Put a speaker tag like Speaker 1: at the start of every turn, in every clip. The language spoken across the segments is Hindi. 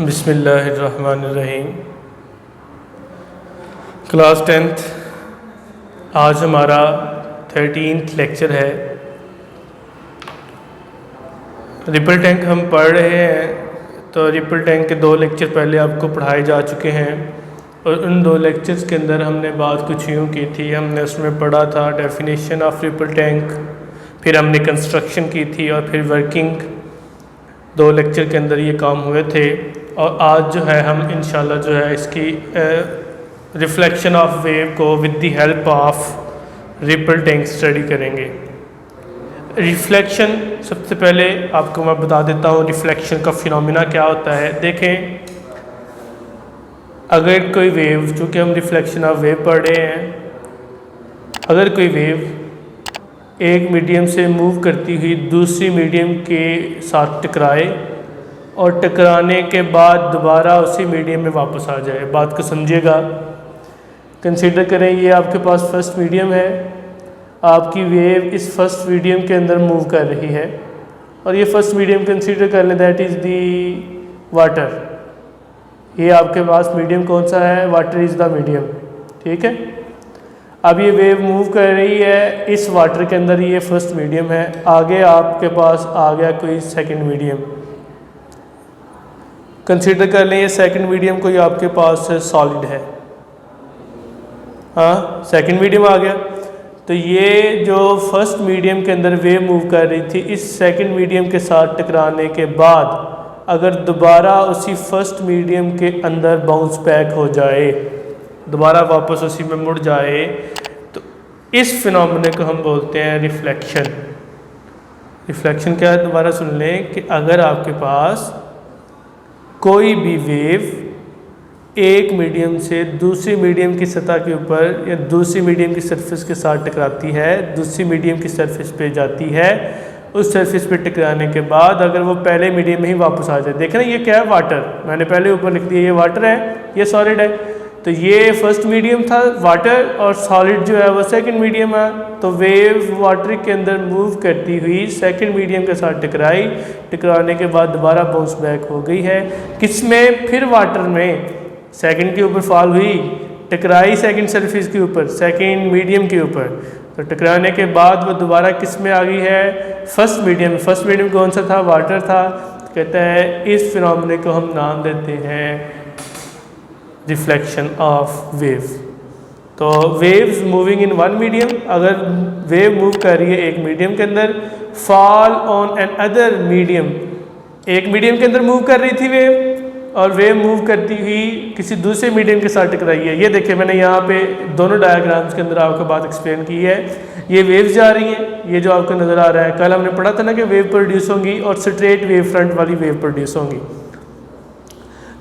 Speaker 1: बिस्मिल्लाहिर्रहमानिर्रहीम। क्लास 10th, आज हमारा 13th लेक्चर है। रिपल टैंक हम पढ़ रहे हैं। तो रिपल टैंक के 2 लेक्चर पहले आपको पढ़ाए जा चुके हैं और उन 2 लेक्चर्स के अंदर हमने बात कुछ यूँ की थी। हमने उसमें पढ़ा था डेफिनेशन ऑफ रिपल टैंक, फिर हमने कंस्ट्रक्शन की थी और फिर वर्किंग। 2 लेक्चर के अंदर ये काम हुए थे और आज जो है हम इंशाल्लाह जो है इसकी रिफ्लेक्शन ऑफ वेव को with the help of ripple tank study करेंगे। रिफ्लेक्शन, सबसे पहले आपको मैं बता देता हूँ रिफ्लेक्शन का फिनोमिना क्या होता है। देखें, अगर कोई वेव, चूँकि हम रिफ्लेक्शन ऑफ वेव पढ़ रहे हैं, अगर कोई वेव एक मीडियम से मूव करती हुई दूसरी मीडियम के साथ टकराए और टकराने के बाद दोबारा उसी मीडियम में वापस आ जाए, बात को समझिएगा। कंसीडर करें ये आपके पास फर्स्ट मीडियम है, आपकी वेव इस फर्स्ट मीडियम के अंदर मूव कर रही है और ये फर्स्ट मीडियम कंसीडर कर लें, दैट इज़ दी वाटर। ये आपके पास मीडियम कौन सा है? वाटर इज़ द मीडियम, ठीक है। अब ये वेव मूव कर रही है इस वाटर के अंदर, ये फर्स्ट मीडियम है। आगे आपके पास आ गया कोई सेकंड मीडियम, कंसीडर कर लें ये सेकंड मीडियम कोई आपके पास सॉलिड है। हाँ, सेकंड मीडियम आ गया। तो ये जो फर्स्ट मीडियम के अंदर वेव मूव कर रही थी, इस सेकंड मीडियम के साथ टकराने के बाद अगर दोबारा उसी फर्स्ट मीडियम के अंदर बाउंस बैक हो जाए, दोबारा वापस उसी में मुड़ जाए, तो इस फिनोमेना को हम बोलते हैं रिफ्लेक्शन। रिफ्लेक्शन क्या है? दोबारा सुन लें कि अगर आपके पास कोई भी वेव एक मीडियम से दूसरी मीडियम की सतह के ऊपर या दूसरी मीडियम की सरफेस के साथ टकराती है, दूसरी मीडियम की सरफेस पे जाती है, उस सरफेस पे टकराने के बाद अगर वो पहले मीडियम में ही वापस आ जाए। देखें ना, ये क्या है? वाटर। मैंने पहले ऊपर लिख दिया, ये वाटर है, ये सॉलिड है। तो ये फर्स्ट मीडियम था वाटर और सॉलिड जो है वो सेकंड मीडियम है। तो वेव वाटर के अंदर मूव करती हुई सेकंड मीडियम के साथ टकराई, टकराने के बाद दोबारा बाउंस बैक हो गई है। किसमें? फिर वाटर में। सेकंड के ऊपर फॉल हुई, टकराई सेकंड सरफेस के ऊपर, सेकंड मीडियम के ऊपर। तो टकराने के बाद वो दोबारा किस में आ गई है? First medium. फर्स्ट मीडियम कौन सा था? वाटर था। कहता है इस फिनोमेना को हम नाम देते हैं रिफ्लेक्शन ऑफ वेव। तो waves moving in one medium, अगर वेव मूव कर रही है एक मीडियम के अंदर, fall on an other medium, एक मीडियम के अंदर मूव कर रही थी वेव और वेव मूव करती हुई किसी दूसरे मीडियम के साथ टकराई है। ये देखिए, मैंने यहाँ पे दोनों डायग्राम्स के अंदर आपको बात एक्सप्लेन की है। ये वेव्स जा रही हैं, ये जो आपको नज़र आ रहा है, कल हमने पढ़ा था ना कि वेव प्रोड्यूस होंगी और स्ट्रेट वेव फ्रंट वाली वेव प्रोड्यूस होंगी।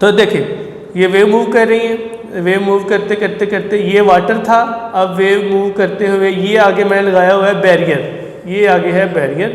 Speaker 1: तो देखिए, ये वेव मूव कर रही है, वेव मूव करते करते करते, ये वाटर था, अब वेव मूव करते हुए ये आगे मैंने लगाया हुआ है बैरियर, ये आगे है बैरियर।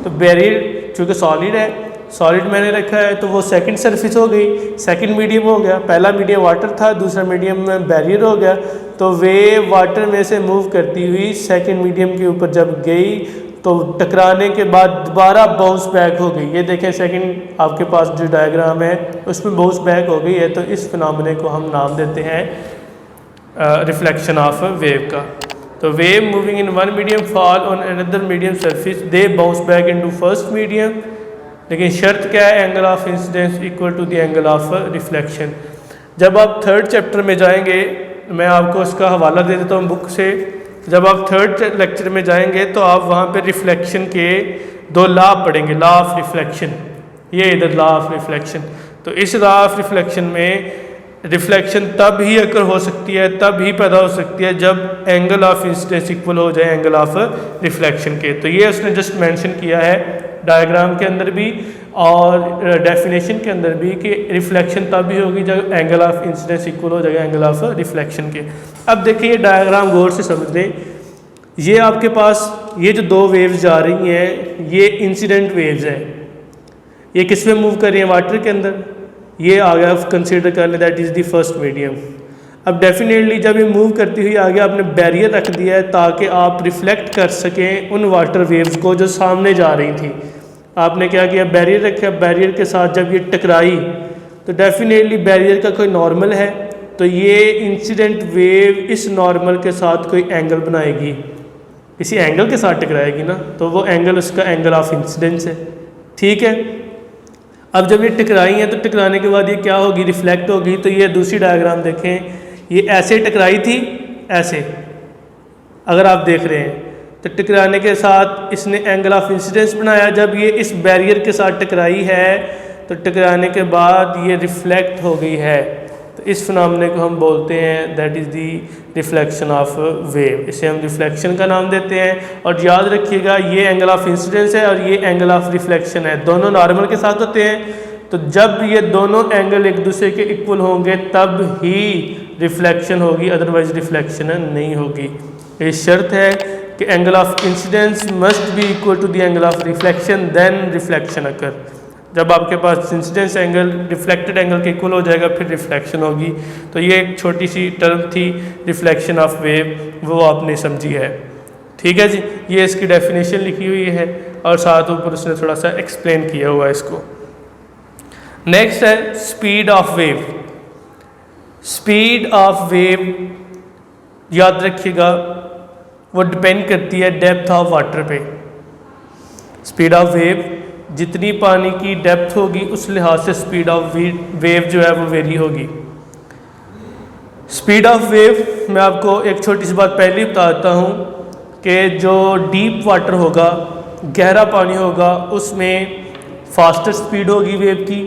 Speaker 1: तो बैरियर चूँकि सॉलिड है, सॉलिड मैंने रखा है, तो वो सेकंड सरफेस हो गई, सेकंड मीडियम हो गया। पहला मीडियम वाटर था, दूसरा मीडियम में बैरियर हो गया। तो वेव वाटर में से मूव करती हुई सेकंड मीडियम के ऊपर जब गई तो टकराने के बाद दोबारा बाउंस बैक हो गई। ये देखें, सेकंड आपके पास जो डायग्राम है उसमें बाउंस बैक हो गई है। तो इस फिनोमेना को हम नाम देते हैं रिफ्लेक्शन ऑफ वेव का। तो wave moving in one medium fall on another medium surface, they bounce back into first medium. लेकिन शर्त क्या है? Angle of incidence equal to the angle of reflection. जब आप थर्ड चैप्टर में जाएंगे, मैं आपको उसका हवाला दे देता हूँ बुक से। जब आप थर्ड लेक्चर में जाएंगे तो आप वहाँ पे रिफ्लेक्शन के 2 लॉ पढ़ेंगे, लॉ ऑफ रिफ्लेक्शन। ये इधर लॉ ऑफ रिफ्लेक्शन। तो इस लॉ ऑफ रिफ्लेक्शन में रिफ्लेक्शन तब ही अकर हो सकती है, तब ही पैदा हो सकती है जब एंगल ऑफ इंसिडेंस इक्वल हो जाए एंगल ऑफ रिफ्लेक्शन के। तो ये उसने जस्ट मेंशन किया है डायग्राम के अंदर भी और डेफिनेशन के अंदर भी कि रिफ्लेक्शन तब ही होगी जब एंगल ऑफ इंसिडेंस इक्वल हो जाएगा एंगल ऑफ रिफ्लेक्शन के। अब देखिए, ये डायग्राम गौर से समझ लें। ये आपके पास ये जो 2 वेव्स जा रही हैं, ये इंसिडेंट वेव्स हैं। ये किस में मूव कर रही हैं? वाटर के अंदर। ये आ गया, कंसीडर कर लें that is the first medium. अब डेफिनेटली जब ये मूव करती हुई आगे आपने बैरियर रख दिया है ताकि आप रिफ्लेक्ट कर सकें उन वाटर वेव्स को जो सामने जा रही थी। आपने क्या किया? बैरियर रखा, बैरियर के साथ जब ये टकराई तो डेफिनेटली बैरियर का कोई नॉर्मल है, तो ये इंसिडेंट वेव इस नॉर्मल के साथ कोई एंगल बनाएगी, किसी एंगल के साथ टकराएगी ना, तो वो एंगल उसका एंगल ऑफ इंसिडेंस है। ठीक है, अब जब ये टकराई हैं तो टकराने के बाद ये क्या होगी, रिफ्लेक्ट होगी। तो ये दूसरी डायग्राम देखें, ये ऐसे टकराई थी, ऐसे अगर आप देख रहे हैं तो टकराने के साथ इसने एंगल ऑफ इंसिडेंस बनाया। जब ये इस बैरियर के साथ टकराई है तो टकराने के बाद ये रिफ्लेक्ट हो गई है, तो इस फिनोमेना को हम बोलते हैं that is the reflection of wave. इसे हम रिफ्लेक्शन का नाम देते हैं। और याद रखिएगा ये एंगल ऑफ इंसिडेंस है और ये एंगल ऑफ रिफ्लेक्शन है, दोनों नॉर्मल के साथ होते हैं। तो जब ये दोनों एंगल एक दूसरे के इक्वल होंगे तब ही रिफ्लेक्शन होगी, अदरवाइज रिफ्लेक्शन नहीं होगी। ये शर्त है कि angle of incidence must be equal to the angle of reflection, then reflection occur. जब आपके पास इंसिडेंस एंगल रिफ्लेक्टेड एंगल के इक्वल हो जाएगा फिर रिफ्लेक्शन होगी। तो ये एक छोटी सी टर्म थी रिफ्लेक्शन ऑफ वेव, वो आपने समझी है। ठीक है जी, ये इसकी डेफिनेशन लिखी हुई है और साथ ऊपर उसने थोड़ा सा एक्सप्लेन किया हुआ है इसको। नेक्स्ट है speed of wave. Speed of wave याद रखिएगा वो डिपेंड करती है डेप्थ ऑफ वाटर पे। स्पीड ऑफ वेव जितनी पानी की डेप्थ होगी उस लिहाज से स्पीड ऑफ वेव जो है वो वेरी होगी। स्पीड ऑफ वेव मैं आपको एक छोटी सी बात पहले ही बता देता हूँ कि जो डीप वाटर होगा, गहरा पानी होगा, उसमें फास्टर स्पीड होगी वेव की,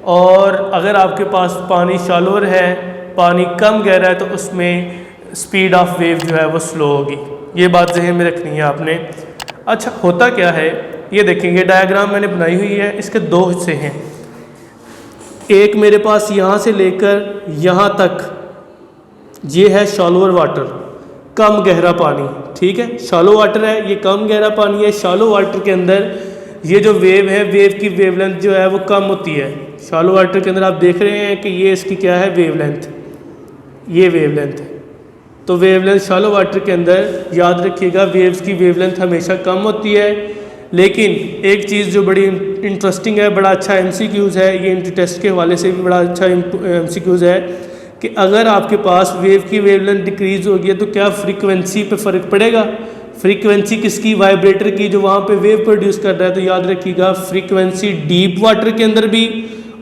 Speaker 1: और अगर आपके पास पानी शैलोअर है, पानी कम गहरा है, तो उसमें स्पीड ऑफ वेव जो है वो स्लो होगी। ये बात ज़हन में रखनी है आपने। अच्छा, होता क्या है ये देखेंगे, डायग्राम मैंने बनाई हुई है, इसके दो हिस्से हैं। एक मेरे पास यहाँ से लेकर यहाँ तक ये है शैलोअर वाटर, कम गहरा पानी। ठीक है, शैलो वाटर है, ये कम गहरा पानी है। शैलो वाटर के अंदर ये जो वेव है, वेव की वेवलेंथ जो है वो कम होती है। शैलो वाटर के अंदर आप देख रहे हैं कि ये इसकी क्या है, वेवलेंथ, ये वेवलेंथ है। तो वेवलेंथ शैलो वाटर के अंदर याद रखिएगा वेव्स की वेवलेंथ हमेशा कम होती है। लेकिन एक चीज़ जो बड़ी इंटरेस्टिंग है, बड़ा अच्छा एमसीक्यूज़ है, ये इंटर टेस्ट के हवाले से भी बड़ा अच्छा एमसीक्यूज़ है कि अगर आपके पास वेव की वेवलेंथ डिक्रीज़ होगी तो क्या फ्रीक्वेंसी पे फ़र्क पड़ेगा। फ्रीक्वेंसी किसकी, वाइब्रेटर की, जो वहाँ पे वेव प्रोड्यूस कर रहा है। तो याद रखिएगा फ्रीक्वेंसी डीप वाटर के अंदर भी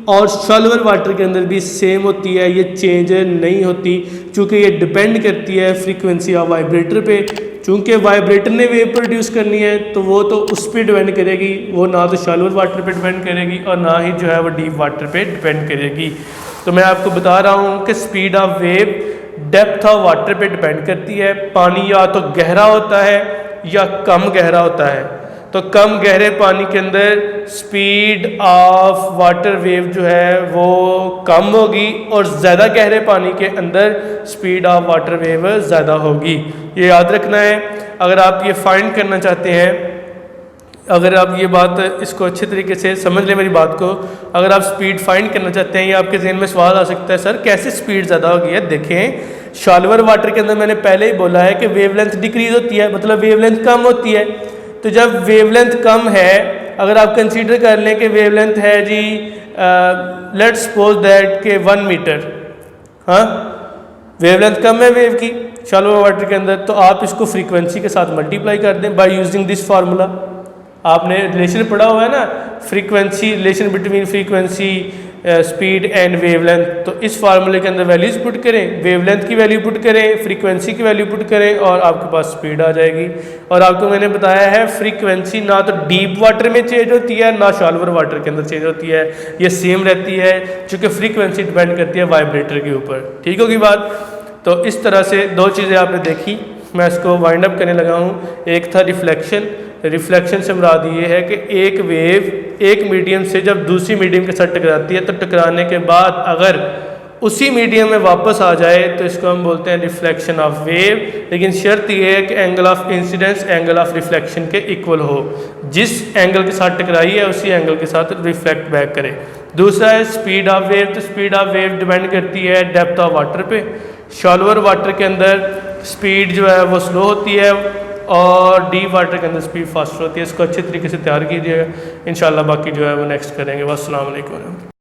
Speaker 1: और शैलोअर वाटर के अंदर भी सेम होती है, ये चेंज नहीं होती, क्योंकि ये डिपेंड करती है फ्रीक्वेंसी ऑफ वाइब्रेटर पे। चूँकि वाइब्रेटर ने वेव प्रोड्यूस करनी है तो वो तो उस पर डिपेंड करेगी, वो ना तो शैलोअर वाटर पे डिपेंड करेगी और ना ही जो है वो डीप वाटर पे डिपेंड करेगी। तो मैं आपको बता रहा हूँ कि speed of wave depth of water पे डिपेंड करती है। पानी या तो गहरा होता है या कम गहरा होता है। तो कम गहरे पानी के अंदर स्पीड ऑफ वाटर वेव जो है वो कम होगी और ज़्यादा गहरे पानी के अंदर स्पीड ऑफ वाटर वेव ज़्यादा होगी। ये याद रखना है। अगर आप ये फाइंड करना चाहते हैं, अगर आप ये बात इसको अच्छे तरीके से समझ लें मेरी बात को, अगर आप स्पीड फाइंड करना चाहते हैं, ये आपके जहन में सवाल आ सकता है सर कैसे स्पीड ज़्यादा होगी है। देखें, शैलोअर वाटर के अंदर मैंने पहले ही बोला है कि वेवलेंथ डिक्रीज होती है, मतलब वेवलेंथ कम होती है। तो जब वेवलेंथ कम है, अगर आप कंसीडर कर लें कि वेवलेंथ है जी लेट्स सपोज दैट के 1 मीटर, हाँ वेवलेंथ कम है वेव की शैलो वाटर के अंदर, तो आप इसको फ्रीक्वेंसी के साथ मल्टीप्लाई कर दें बाय यूजिंग दिस फार्मूला। आपने रिलेशन पढ़ा हुआ है ना, frequency, relation between frequency, speed and wavelength. तो इस फार्मूले के अंदर वैल्यूज पुट करें, वेवलेंथ की वैल्यू पुट करें, फ्रीक्वेंसी की वैल्यू पुट करें और आपके पास स्पीड आ जाएगी। और आपको मैंने बताया है फ्रीक्वेंसी ना तो डीप वाटर में चेंज होती है ना शैलोअर वाटर के अंदर चेंज होती है, ये सेम रहती है, क्योंकि फ्रीक्वेंसी डिपेंड करती है वाइब्रेटर के ऊपर। ठीक होगी बात। तो इस तरह से दो चीज़ें आपने देखी, मैं इसको वाइंड अप करने लगा हूँ। एक था रिफ्लेक्शन। रिफ्लेक्शन से मुराद ये है कि एक वेव एक मीडियम से जब दूसरी मीडियम के साथ टकराती है तो टकराने के बाद अगर उसी मीडियम में वापस आ जाए तो इसको हम बोलते हैं रिफ्लेक्शन ऑफ वेव। लेकिन शर्त ये है कि angle of incidence angle of reflection के इक्वल हो, जिस एंगल के साथ टकराई है उसी एंगल के साथ रिफ्लेक्ट बैक करे। दूसरा है स्पीड ऑफ वेव। तो स्पीड ऑफ वेव डिपेंड करती है डेप्थ ऑफ वाटर पे। शैलोअर वाटर के अंदर स्पीड जो है वो स्लो होती है और डीप वाटर के अंदर स्पीड फास्ट होती है। इसको अच्छे तरीके से तैयार कीजिएगा, इंशाल्लाह बाकी जो है वो नेक्स्ट करेंगे। वस्सलाम वालेकुम।